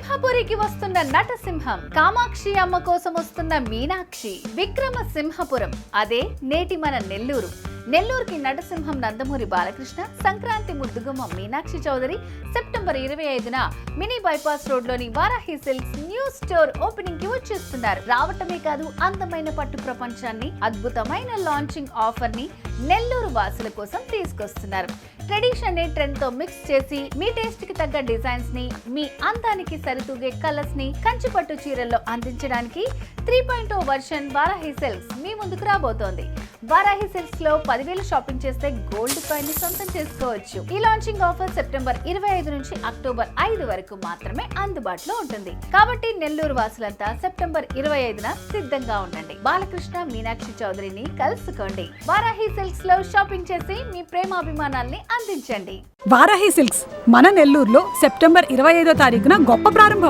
సింహపురికి వస్తున్న నటసింహం, కామాక్షి అమ్మ కోసం వస్తున్న మీనాక్షి, విక్రమసింహపురం అదే నేటి మన నెల్లూరు. నెల్లూరుకి నటసింహం నందమూరి బాలకృష్ణ, సంక్రాంతి ముద్దుగుమ్మ మీనాక్షి చౌదరి సెప్టెంబర్ 25న మినీ బైపాస్ రోడ్ లోని Varahi silks new store opening కి వచ్చేస్తున్నారు. రావటమే కాదు, అందమైన పట్టు ప్రపంచాన్ని, అద్భుతమైన లాంచింగ్ ఆఫర్ ని నెల్లూరు వాసుల కోసం తీసుకొస్తున్నారు. ట్రెడిషన్ ని ట్రెండ్ తో మిక్స్ చేసి మీ టేస్ట్ కి తగ్గ డిజైన్స్ ని, మీ అందానికి సరితూగే కలర్స్ ని కంచిపట్టు చీరల్లో అందించడానికి 3.0 వర్షన్ వారాహి సిల్క్స్ మీ ముందుకు రాబోతోంది. వారాహి సిల్క్స్ లో 10,000 షాపింగ్ చేస్తే గోల్డ్ కాయిన్ ని సొంతం చేసుకోవచ్చు. ఈ లాంచింగ్ ఆఫర్ సెప్టెంబర్ 25 నుంచి అక్టోబర్ 5 వరకు మాత్రమే అందుబాటులో ఉంటుంది. కాబట్టి నెల్లూరు వాసులంతా సెప్టెంబర్ 25న సిద్ధంగా ఉండండి. బాలకృష్ణ, మీనాక్షి చౌదరిని కలుసుకోండి. వారాహి సిల్క్స్ లో షాపింగ్ చేసి మీ ప్రేమాభిమానాల్ని అందించండి. వారాహి సిల్క్స్ మన నెల్లూరులో సెప్టెంబర్ 25వ తారీఖున గొప్ప ప్రారంభం.